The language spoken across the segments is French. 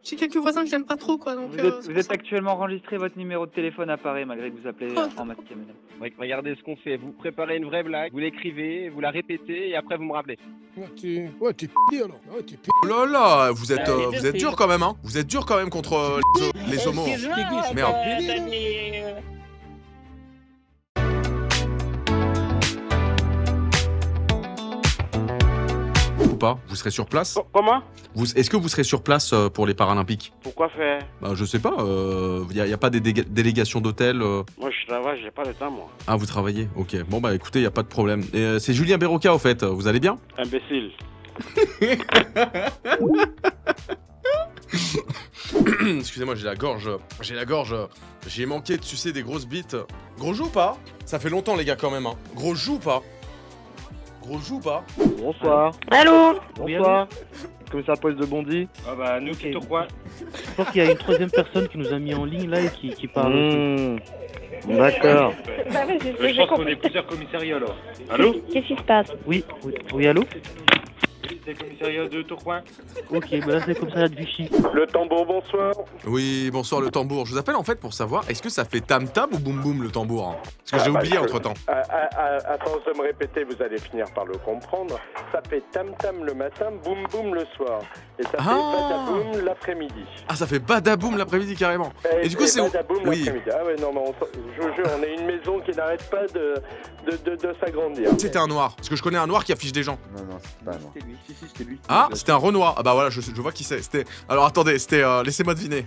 J'ai quelques voisins que j'aime pas trop, quoi. Donc, vous êtes actuellement enregistré, votre numéro de téléphone apparaît malgré que vous appelez en masqué, madame. Regardez ce qu'on fait. Vous préparez une vraie blague, vous l'écrivez, vous la répétez et après vous me rappelez. Ouais, t'es p***, alors. Ouais, t'es p***. Oh là là, vous êtes dur quand même, hein. Vous êtes dur quand même contre les homos. Merde. Ou pas? Vous serez sur place? Comment? Est-ce que vous serez sur place pour les Paralympiques? Pourquoi faire? Bah je sais pas, y a pas des délégations d'hôtel Moi je travaille, j'ai pas le temps moi. Ah vous travaillez? Ok, bon bah écoutez, y a pas de problème. C'est Julien Berroca au fait, vous allez bien? Imbécile. Excusez-moi, j'ai la gorge, j'ai manqué de sucer des grosses bites. Gros joue ou pas? Ça fait longtemps les gars quand même, hein. Gros joue ou pas? Gros joue ou pas? Bonsoir. Allô? Bonsoir. Commissaire de police de Bondy. Ah bah nous c'est quoi? Je pense qu'il y a une troisième personne qui nous a mis en ligne là et qui parle. D'accord. Bah oui, Je pense qu'on est plusieurs commissariats alors. Allô? Qu'est-ce qui se passe? Oui, allô? C'est le commissariat de Tourcoing. Ok, bah là c'est comme ça de Vichy. Le tambour, bonsoir. Oui, bonsoir le tambour. Je vous appelle en fait pour savoir, est-ce que ça fait tam-tam ou boum-boum le tambour, hein? Parce que j'ai oublié entre-temps. À force de me répéter, vous allez finir par le comprendre. Ça fait tam-tam le matin, boum-boum le soir. Et ça fait badaboum l'après-midi. Ah, ça fait badaboum l'après-midi carrément. Et du coup c'est... Badaboum Oui. l'après-midi. Ah ouais, non, mais je vous jure, on est une maison qui n'arrête pas de s'agrandir. C'était un noir. Parce que je connais un noir qui affiche des gens. Non, c'est pas un noir. C'était lui, si, c'était lui. Ah, c'était un Renoir. Ah bah voilà, je vois qui c'est. C'était... Alors attendez, c'était... Laissez-moi deviner.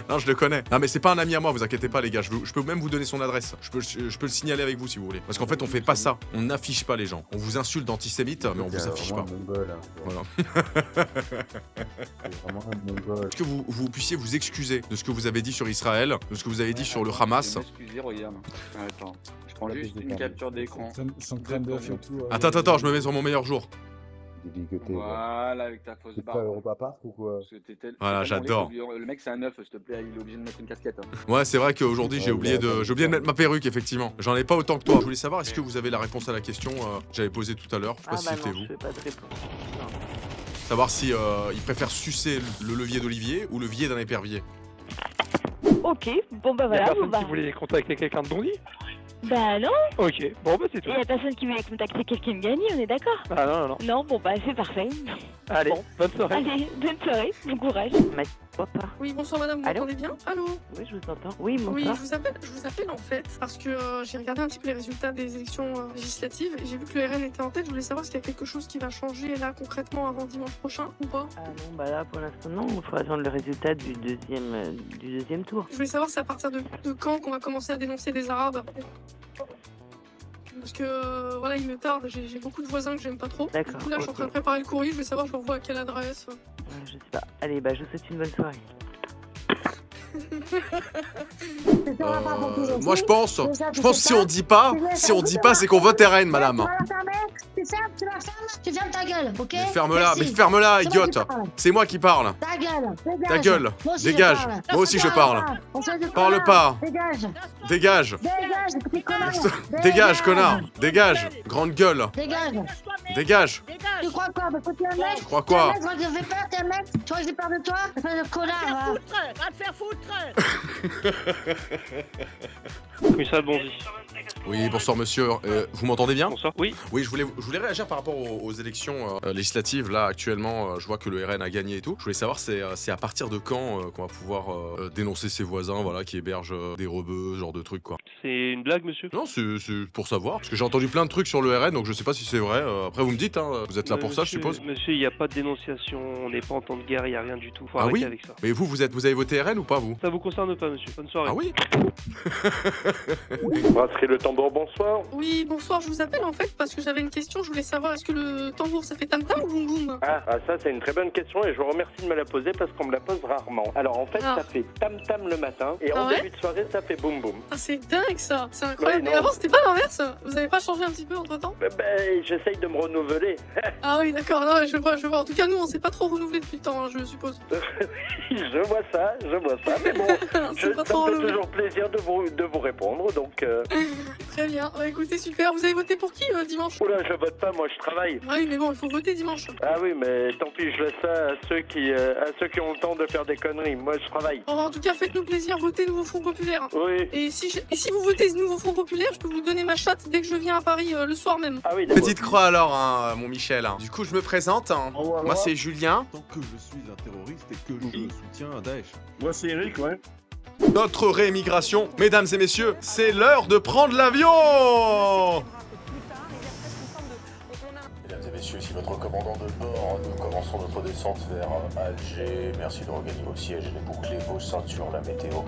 Non, je le connais. Non mais c'est pas un ami à moi, vous inquiétez pas les gars. Je peux même vous donner son adresse. Je peux le signaler avec vous si vous voulez. Parce qu'en fait, on fait pas ça. On n'affiche pas les gens. On vous insulte d'antisémite, mais on vous affiche pas. Voilà. C'est vraiment un mongol. Est-ce que vous puissiez vous excuser de ce que vous avez dit sur Israël, de ce que vous avez dit sur le Hamas? Excusez, regarde. Attends, je prends juste une capture d'écran. Attends, je me mets sur mon meilleur jour. Voilà, avec ta fausse C'est barbe. pas Europa Park ou quoi? Voilà, j'adore. Le mec c'est un neuf, s'il te plaît, il est obligé de mettre une casquette. Ouais, c'est vrai qu'aujourd'hui j'ai oublié de mettre ma perruque, effectivement. J'en ai pas autant que toi. Je voulais savoir, est-ce que vous avez la réponse à la question que j'avais posée tout à l'heure? Je sais pas si c'était vous. Je fais pas de réponse. Savoir si il préfère sucer le levier d'Olivier ou le levier d'un épervier. Ok, bon bah voilà. Personne qui voulait contacter quelqu'un de Bondy? Bah non. Ok, bon bah c'est tout. Il y a personne qui voulait contacter quelqu'un de gagné, on est d'accord? Ah non. Non, bon bah c'est parfait. Allez, Bon. bonne soirée. Allez, bonne soirée, bon courage. Papa. Oui, bonsoir madame, vous Allô? m'entendez bien? Allô? Oui, je vous entends. Oui, mon Oui, frère. je vous appelle en fait parce que j'ai regardé un petit peu les résultats des élections législatives et j'ai vu que le RN était en tête. Je voulais savoir s'il y a quelque chose qui va changer là concrètement avant dimanche prochain ou pas. Ah non, bah là pour l'instant non, il faut attendre le résultat du deuxième tour. Je voulais savoir c'est à partir de quand qu'on va commencer à dénoncer des Arabes. Parce que voilà, il me tarde, j'ai beaucoup de voisins que j'aime pas trop. D'accord, Du coup là, je suis en train de préparer le courrier, je vais savoir je l'envoie à quelle adresse. Je sais pas. Allez, bah je vous souhaite une bonne soirée. Moi je pense que si on dit pas, c'est qu'on vote RN, madame. Tu fermes ta gueule, ok? Mais ferme-la, idiote. C'est moi qui parle. Ta gueule, Ta gueule, dégage. Moi aussi je parle. Parle pas. Dégage. Dégage. Dégage, petit connard. Dégage, connard. Dégage. Grande gueule. Dégage. Dégage. Tu crois quoi? Parce que tu es un mec. Tu crois quoi? Tu crois que j'ai peur, t'es un mec? Tu crois que j'ai peur de toi? Espèce de connard, Va te faire foutre. Commissaire de Bondy. Oui, bonsoir monsieur. Vous m'entendez bien? Bonsoir. Oui. Oui, je voulais réagir par rapport aux élections législatives. Là, actuellement, je vois que le RN a gagné et tout. Je voulais savoir, c'est à partir de quand qu'on va pouvoir dénoncer ses voisins, voilà, qui hébergent des rebeux, ce genre de trucs, quoi. C'est une blague, monsieur? Non, c'est pour savoir. Parce que j'ai entendu plein de trucs sur le RN, donc je sais pas si c'est vrai. Après, vous me dites, hein, vous êtes là pour ça, je suppose. Monsieur, il n'y a pas de dénonciation, on n'est pas en temps de guerre, il n'y a rien du tout. Faut Ah arrêter oui? avec ça. Mais vous avez voté RN ou pas, vous? Ça vous concerne pas, monsieur. Bonne soirée. Ah oui? Brasserie Le Tambour, bonsoir. Oui, bonsoir, je vous appelle en fait parce que j'avais une question. Je voulais savoir est-ce que le tambour ça fait tam tam ou boum boum? Ah, ça c'est une très bonne question et je vous remercie de me la poser parce qu'on me la pose rarement. Alors en fait, ça fait tam tam le matin et en début de soirée, ça fait boum boum. Ah, c'est dingue ça, c'est incroyable. Ouais, Mais avant c'était pas l'inverse? Vous avez pas changé un petit peu entre temps? J'essaye de me renouveler. Ah oui, d'accord, non, je vois. En tout cas, nous on s'est pas trop renouvelé depuis le temps, hein, je suppose. je vois ça. Mais bon, ça me fait toujours plaisir de vous répondre donc. Très bien. Écoutez, super. Vous avez voté pour qui dimanche? Oula, je vote pas, moi je travaille. Oui, mais bon, il faut voter dimanche. Ah oui, mais tant pis, je laisse ça à ceux qui ont le temps de faire des conneries. Moi je travaille. Bon, en tout cas, faites-nous plaisir, votez Nouveau Front Populaire. Oui. Et si vous votez Nouveau Front Populaire, je peux vous donner ma chatte dès que je viens à Paris le soir même. Ah oui, d'accord. Petite croix alors, hein, mon Michel. Du coup, je me présente. Moi, c'est Julien. Tant que je suis un terroriste et que je soutiens Daesh. Moi, c'est Eric, ouais. Notre réémigration, mesdames et messieurs, c'est l'heure de prendre l'avion. Mesdames et messieurs, ici votre commandant de bord. Nous commençons notre descente vers Alger. Merci de regagner vos sièges, les bouclés, vos ceintures, la météo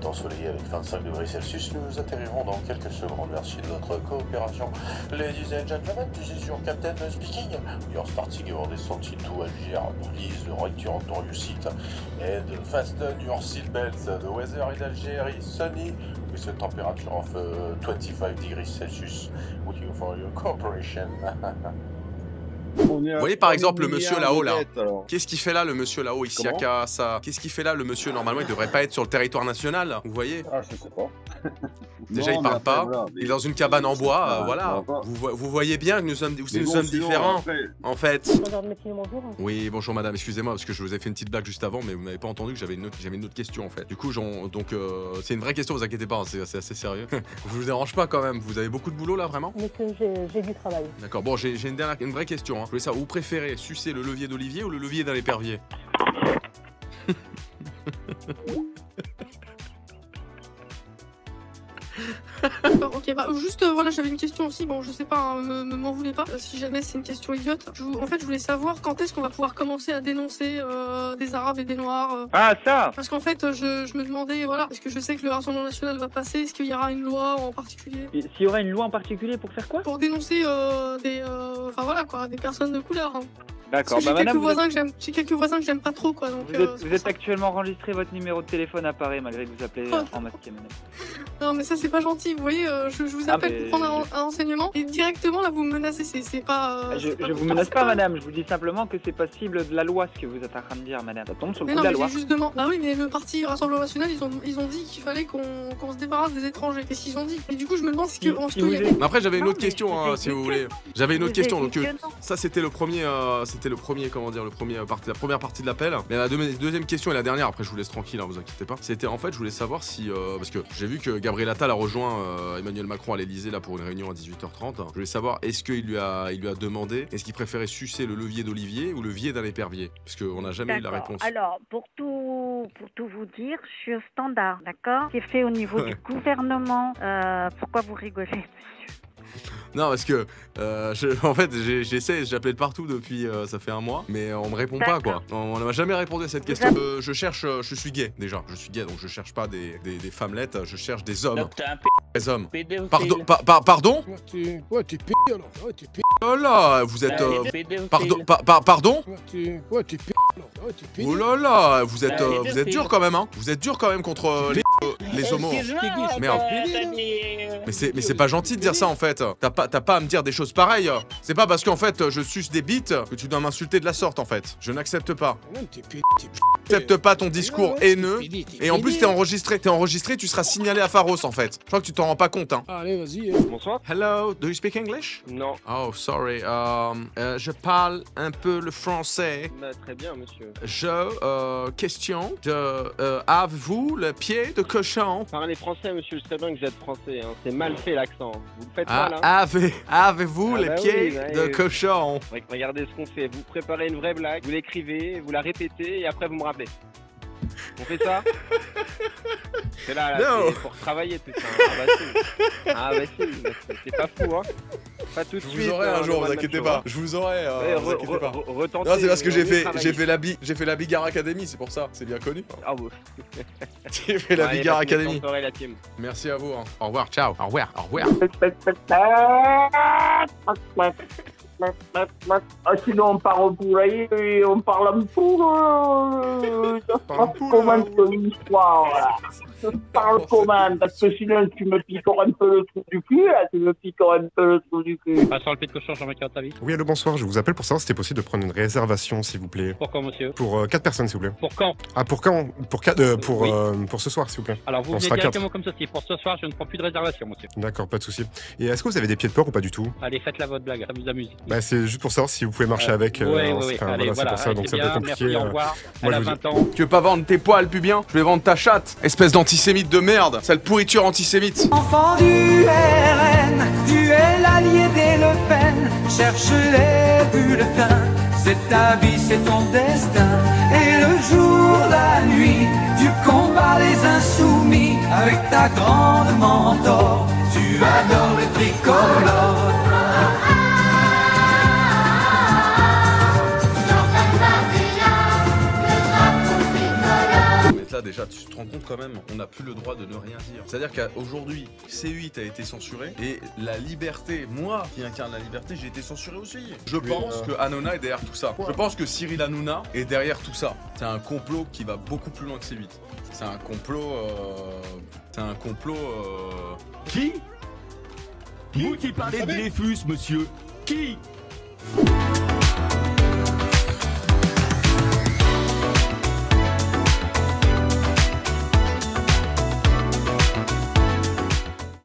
est ensoleillée avec 25 degrés Celsius. Nous atterrirons dans quelques secondes. Merci de votre coopération. Ladies and gentlemen, this is your captain speaking. We are starting our descent into Algiers. Please return to your seat and fasten your seatbelts. The weather in Alger is sunny with a temperature of 25 degrees Celsius. Looking for your cooperation. Vous voyez par exemple le monsieur là-haut là. Qu'est-ce qu'il fait là le monsieur là-haut ici à Casa? Qu'est-ce qu'il fait là le monsieur? Normalement il devrait pas être sur le territoire national. Vous voyez? Ah, je sais pas. Déjà il parle pas. Il est dans une cabane en bois. Voilà. Vous voyez bien que nous sommes différents. En fait. Bonjour. Oui bonjour madame. Excusez-moi parce que je vous ai fait une petite blague juste avant mais vous n'avez pas entendu que j'avais une autre question en fait. Du coup c'est une vraie question. Vous inquiétez pas. Hein, c'est assez sérieux. Je vous dérange pas quand même. Vous avez beaucoup de boulot là vraiment? J'ai du travail. D'accord. Bon j'ai une vraie question. Hein. Je voulais savoir, vous préférez sucer le levier d'Olivier ou le levier d'un épervier? Ok, bah juste voilà, j'avais une question aussi. Bon, je sais pas, hein, m'en voulez pas. Si jamais c'est une question idiote. En fait, je voulais savoir quand est-ce qu'on va pouvoir commencer à dénoncer des Arabes et des Noirs. Ah, ça! Parce qu'en fait, je me demandais, voilà, parce que je sais que le Rassemblement National va passer. Est-ce qu'il y aura une loi en particulier? S'il y aura une loi en particulier pour faire quoi? Pour dénoncer enfin voilà quoi, des personnes de couleur. Hein. D'accord, J'ai quelques voisins que j'aime pas trop quoi. Donc, vous êtes actuellement enregistré, votre numéro de téléphone apparaît malgré que vous appelez en masqué, madame. Non mais ça c'est pas gentil, vous voyez, je vous appelle pour prendre un renseignement et directement là vous me menacez, c'est pas... je vous menace pas madame, je vous dis simplement que c'est pas cible de la loi ce que vous êtes en train de dire madame, ça tombe sur le coup de la loi. J'ai justement... Ah oui mais le parti Rassemblement National ils ont dit qu'il fallait qu'on se débarrasse des étrangers, qu'est-ce qu'ils ont dit? Et du coup je me demande ce qu'il y avait. Après j'avais une autre question hein, si vous voulez. J'avais une autre question, donc ça c'était le premier, comment dire, la première partie de l'appel. Mais la deuxième question et la dernière, après je vous laisse tranquille, hein, vous inquiétez pas. C'était en fait je voulais savoir si, parce que j'ai vu que Gabriel Attal a rejoint Emmanuel Macron à l'Elysée là pour une réunion à 18h30. Je voulais savoir est-ce qu'il lui a demandé est-ce qu'il préférait sucer le levier d'Olivier ou le levier d'un épervier, parce qu'on n'a jamais eu la réponse. Alors pour tout vous dire, je suis au standard, d'accord? C'est fait au niveau du gouvernement. Pourquoi vous rigolez, monsieur? Non parce que en fait j'appelle partout depuis ça fait un mois mais on me répond pas quoi. On ne m'a jamais répondu à cette question. Je suis gay déjà, je suis gay donc je cherche pas des femmelettes, je cherche des hommes. Des hommes. Pardon? Ouais t'es p*** alors. Ouais t'es p***. Oh là vous êtes pardon? Ouais t'es p*** alors. Ouais t'es p***. Oh là là vous êtes dur quand même hein. Vous êtes dur quand même contre les homos. Merde. Mais c'est pas gentil de dire ça en fait. T'as pas à me dire des choses pareilles. C'est pas parce qu'en fait je suce des bites que tu dois m'insulter de la sorte en fait. Je n'accepte pas. J'accepte pas ton discours haineux. Et en plus t'es enregistré, tu seras signalé à Pharos en fait. Je crois que tu t'en rends pas compte hein. Allez vas-y. Bonsoir. Hello, do you speak English? Non. Oh sorry, je parle un peu le français. Très bien monsieur. Question de avez-vous le pied de cochon? Parlez français monsieur, je sais bien que vous êtes français, hein. C'est mal fait l'accent. Vous le faites mal hein. Avez-vous les pieds de cochon? Regardez ce qu'on fait, vous préparez une vraie blague, vous l'écrivez, vous la répétez et après vous me rappelez. On fait ça? C'est là, c'est pour travailler tout ça. Ah bah si, c'est pas fou hein. Pas tout de suite. Je vous aurai un jour, vous inquiétez pas. Je vous aurai, vous inquiétez pas. Retentez, non, c'est parce que j'ai fait la Bigard Academy, c'est pour ça, c'est bien connu. Ah bon. J'ai fait la Bigard Academy. Merci à vous. Hein. Au revoir, ciao. Au revoir, au revoir. Ah, sinon on part au poulailler et on parle un peu. Comment c'est l'histoire, voilà. parle commande, parce que sinon tu me piqueras un peu le trou du cul, là, tu me piqueras un peu le trou du cul. Pas sur le pied de cochon, Jean-Michel Tavis. Oui, allô, bonsoir, je vous appelle pour savoir si c'était possible de prendre une réservation, s'il vous plaît. Pour quand, monsieur? Pour 4 personnes, s'il vous plaît. Pour quand? Ah, pour quand? Pour ce soir, s'il vous plaît. Alors, vous On venez sera directement comme ceci. Pour ce soir, je ne prends plus de réservation, monsieur. D'accord, pas de souci. Et est-ce que vous avez des pieds de porc ou pas du tout? Allez, faites-la votre blague, ça vous amuse. Bah, c'est juste pour savoir si vous pouvez marcher avec. Oui. Enfin, Allez, voilà, c'est pour ça, donc c'est un peu compliqué. Merci, au revoir. Moi, Elle a je vous 20 ans. Tu veux pas vendre tes poils, pubien? Je vais vendre ta chatte, espèce d'antisémite de merde, sale pourriture antisémite. Enfant du RN, tu es l'allié des Le Pen, cherche les bulletins, c'est ta vie, c'est ton destin. Et le jour, la nuit, tu combats les insoumis avec ta grande mentor, tu adores le tricolore. Là déjà tu te rends compte quand même, on n'a plus le droit de ne rien dire. C'est-à-dire qu'aujourd'hui C8 a été censuré et la liberté, moi qui incarne la liberté, j'ai été censuré aussi. Je pense que Hanouna est derrière tout ça. Je pense que Cyril Hanouna est derrière tout ça. C'est un complot qui va beaucoup plus loin que C8. C'est un complot Qui? Vous qui parlez de Dreyfus, monsieur? Qui?